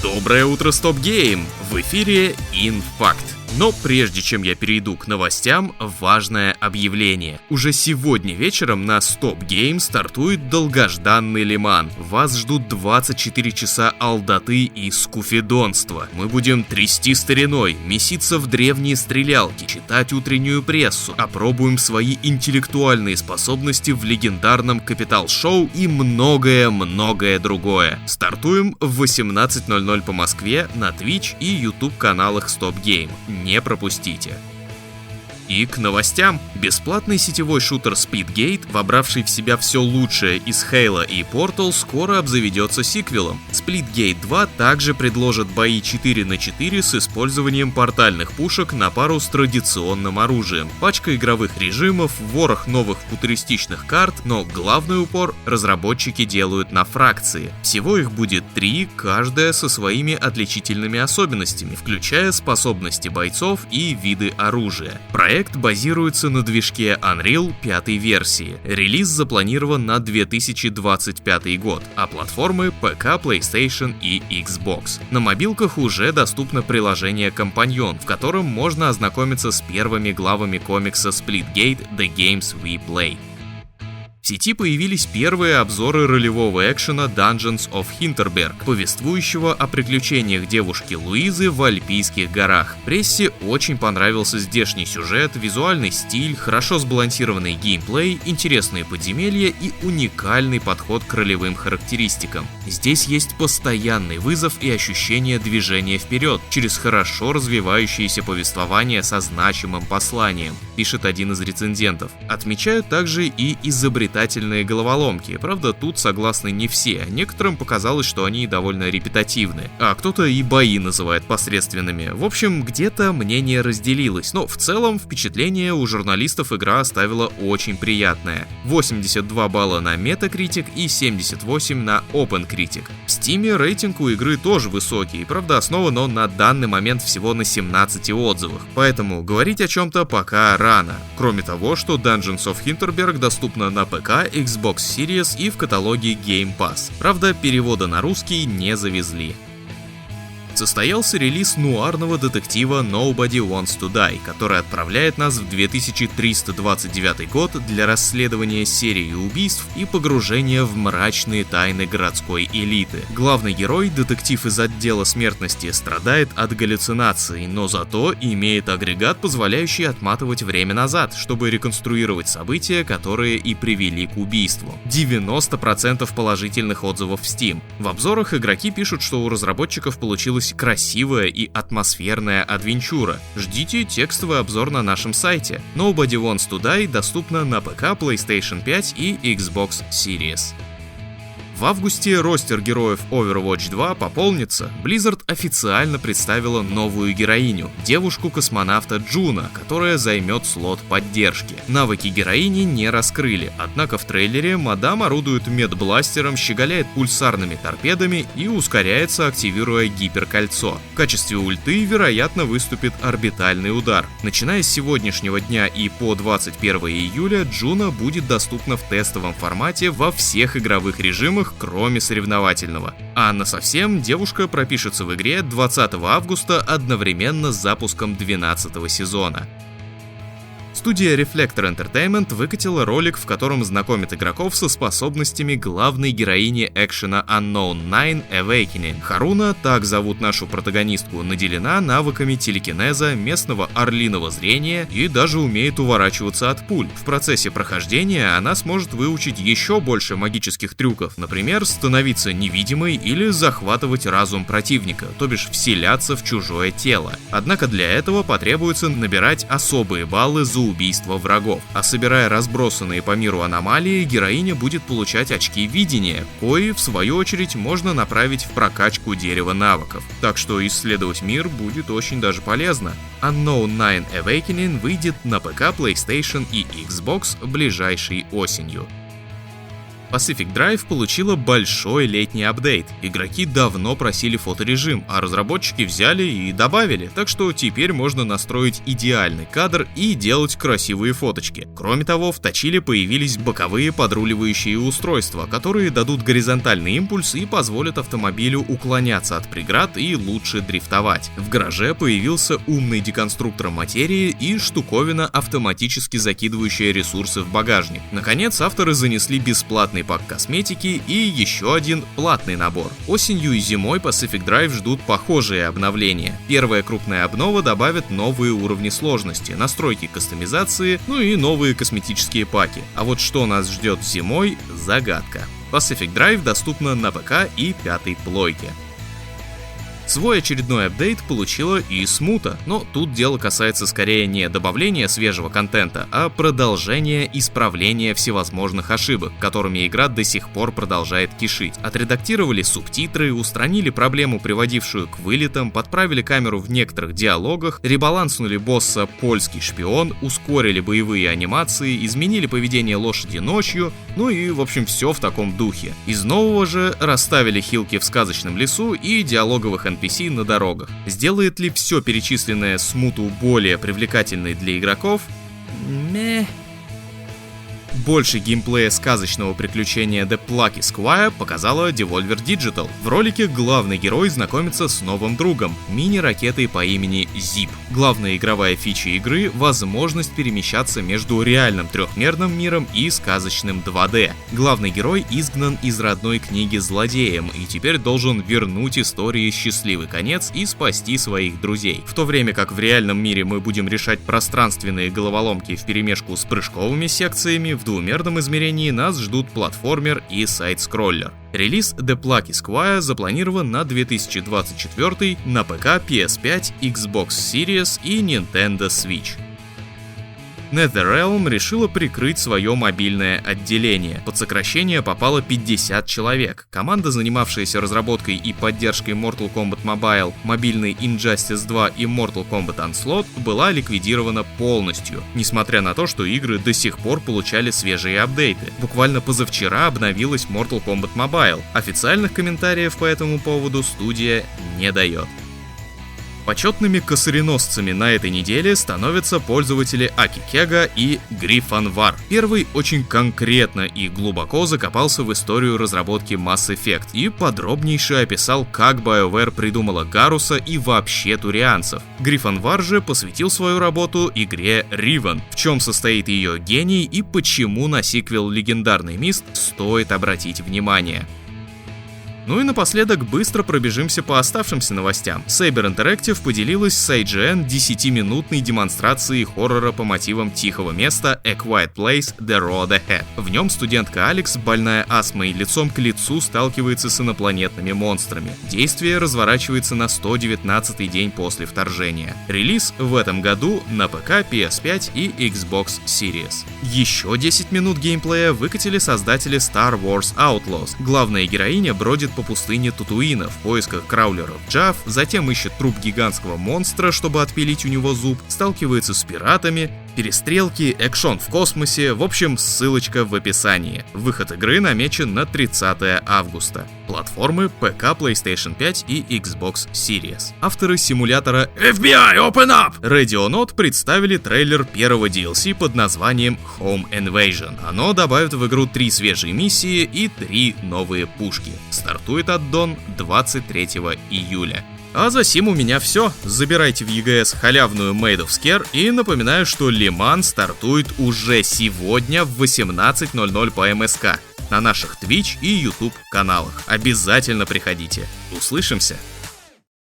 Доброе утро, Стоп Гейм! В эфире Инфакт. Но прежде чем я перейду к новостям, важное объявление. Уже сегодня вечером на Стоп Гейм стартует долгожданный лиман. Вас ждут 24 часа алдоты и скуфидонства. Мы будем трясти стариной, меситься в древние стрелялки, читать утреннюю прессу, опробуем свои интеллектуальные способности в легендарном Капитал-шоу и многое-многое другое. Стартуем в 18:00 по Москве на Twitch и YouTube каналах Стоп Гейм. Не пропустите. И к новостям. Бесплатный сетевой шутер Splitgate, вобравший в себя все лучшее из Halo и Portal, скоро обзаведется сиквелом. Splitgate 2 также предложит бои 4 на 4 с использованием портальных пушек на пару с традиционным оружием, пачка игровых режимов, ворох новых футуристичных карт, но главный упор разработчики делают на фракции. Всего их будет 3, каждая со своими отличительными особенностями, включая способности бойцов и виды оружия. Проект базируется на движке Unreal 5 версии. Релиз запланирован на 2025 год, а платформы ПК, PlayStation и Xbox. На мобилках уже доступно приложение Companion, в котором можно ознакомиться с первыми главами комикса Splitgate The Games We Play. В сети появились первые обзоры ролевого экшена Dungeons of Hinterberg, повествующего о приключениях девушки Луизы в Альпийских горах. Прессе очень понравился здешний сюжет, визуальный стиль, хорошо сбалансированный геймплей, интересные подземелья и уникальный подход к ролевым характеристикам. Здесь есть постоянный вызов и ощущение движения вперед, через хорошо развивающееся повествование со значимым посланием, пишет один из рецензентов. Отмечают также и изобретательные головоломки, правда тут согласны не все, некоторым показалось, что они довольно репетативны, а кто-то и бои называет посредственными. В общем, где-то мнение разделилось, но в целом впечатление у журналистов игра оставила очень приятное. 82 балла на Metacritic и 78 на OpenCritic. В Steam рейтинг у игры тоже высокий, правда основан он на данный момент всего на 17 отзывах, поэтому говорить о чем-то пока рано. Кроме того, что Dungeons of Hinterberg доступна на ПК, Xbox Series и в каталоге Game Pass. Правда, перевода на русский не завезли. Состоялся релиз нуарного детектива Nobody Wants to Die, который отправляет нас в 2329 год для расследования серии убийств и погружения в мрачные тайны городской элиты. Главный герой, детектив из отдела смертности, страдает от галлюцинаций, но зато имеет агрегат, позволяющий отматывать время назад, чтобы реконструировать события, которые и привели к убийству. 90% положительных отзывов в Steam. В обзорах игроки пишут, что у разработчиков получилось красивая и атмосферная адвенчура. Ждите текстовый обзор на нашем сайте. Nobody Wants to Die доступна на ПК, PlayStation 5 и Xbox Series. В августе ростер героев Overwatch 2 пополнится. Blizzard официально представила новую героиню, девушку-космонавта Джуна, которая займет слот поддержки. Навыки героини не раскрыли, однако в трейлере мадам орудует медбластером, щеголяет пульсарными торпедами и ускоряется, активируя гиперкольцо. В качестве ульты, вероятно, выступит орбитальный удар. Начиная с сегодняшнего дня и по 21 июля Джуна будет доступна в тестовом формате во всех игровых режимах, кроме соревновательного. А насовсем девушка пропишется в игре 20 августа одновременно с запуском 12-го сезона. Студия Reflector Entertainment выкатила ролик, в котором знакомит игроков со способностями главной героини экшена Unknown Nine Awakening. Харуна, так зовут нашу протагонистку, наделена навыками телекинеза, местного орлиного зрения и даже умеет уворачиваться от пуль. В процессе прохождения она сможет выучить еще больше магических трюков, например, становиться невидимой или захватывать разум противника, то бишь вселяться в чужое тело. Однако для этого потребуется набирать особые баллы за убийства врагов. А собирая разбросанные по миру аномалии, героиня будет получать очки видения, кои, в свою очередь, можно направить в прокачку дерева навыков. Так что исследовать мир будет очень даже полезно. Unknown Nine Awakening выйдет на ПК, PlayStation и Xbox ближайшей осенью. Pacific Drive получила большой летний апдейт. Игроки давно просили фоторежим, а разработчики взяли и добавили, так что теперь можно настроить идеальный кадр и делать красивые фоточки. Кроме того, в точиле появились боковые подруливающие устройства, которые дадут горизонтальный импульс и позволят автомобилю уклоняться от преград и лучше дрифтовать. В гараже появился умный деконструктор материи и штуковина, автоматически закидывающая ресурсы в багажник. Наконец, авторы занесли бесплатный пак косметики и еще один платный набор. Осенью и зимой Pacific Drive ждут похожие обновления. Первая крупная обнова добавит новые уровни сложности, настройки кастомизации, ну и новые косметические паки. А вот что нас ждет зимой – загадка. Pacific Drive доступна на ПК и пятой плойке. Свой очередной апдейт получила и Смута, но тут дело касается скорее не добавления свежего контента, а продолжения исправления всевозможных ошибок, которыми игра до сих пор продолжает кишить. Отредактировали субтитры, устранили проблему, приводившую к вылетам, подправили камеру в некоторых диалогах, ребаланснули босса «Польский шпион», ускорили боевые анимации, изменили поведение лошади ночью, ну и в общем все в таком духе. Из нового же расставили хилки в сказочном лесу и диалоговых NPC на дорогах. Сделает ли все перечисленное Смуту более привлекательной для игроков? Больше геймплея сказочного приключения The Plucky Squire показала Devolver Digital. В ролике главный герой знакомится с новым другом, мини-ракетой по имени Zip. Главная игровая фича игры — возможность перемещаться между реальным трехмерным миром и сказочным 2D. Главный герой изгнан из родной книги злодеем и теперь должен вернуть истории счастливый конец и спасти своих друзей. В то время как в реальном мире мы будем решать пространственные головоломки вперемешку с прыжковыми секциями, в двумерном измерении нас ждут платформер и сайд-скроллер. Релиз The Plucky Squire запланирован на 2024 на ПК, PS5, Xbox Series и Nintendo Switch. NetherRealm решила прикрыть свое мобильное отделение. Под сокращение попало 50 человек. Команда, занимавшаяся разработкой и поддержкой Mortal Kombat Mobile, мобильный Injustice 2 и Mortal Kombat Onslaught, была ликвидирована полностью, несмотря на то, что игры до сих пор получали свежие апдейты. Буквально позавчера обновилась Mortal Kombat Mobile. Официальных комментариев по этому поводу студия не дает. Почетными косареносцами на этой неделе становятся пользователи Акикега и Грифонвар. Первый очень конкретно и глубоко закопался в историю разработки Mass Effect и подробнейше описал, как BioWare придумала Гаруса и вообще турианцев. Грифонвар же посвятил свою работу игре Riven, в чем состоит ее гений и почему на сиквел «Легендарный Мист» стоит обратить внимание. Ну и напоследок быстро пробежимся по оставшимся новостям. Saber Interactive поделилась с IGN 10-минутной демонстрацией хоррора по мотивам тихого места A Quiet Place The Road Ahead. В нем студентка Алекс, больная астмой, лицом к лицу сталкивается с инопланетными монстрами. Действие разворачивается на 119-й день после вторжения. Релиз в этом году на ПК, PS5 и Xbox Series. Еще 10 минут геймплея выкатили создатели Star Wars Outlaws. Главная героиня бродит по пустыне Татуина в поисках краулеров Джав, затем ищет труп гигантского монстра, чтобы отпилить у него зуб, сталкивается с пиратами, перестрелки, экшон в космосе, в общем, ссылочка в описании. Выход игры намечен на 30 августа. Платформы ПК, PlayStation 5 и Xbox Series. Авторы симулятора FBI Open Up! Radionaut представили трейлер первого DLC под названием Home Invasion. Оно добавит в игру 3 свежие миссии и 3 новые пушки. Стартует аддон 23 июля. А за сим у меня все. Забирайте в ЕГС халявную Made of Scare и напоминаю, что Лиман стартует уже сегодня в 18:00 по МСК на наших Twitch и YouTube каналах. Обязательно приходите. Услышимся!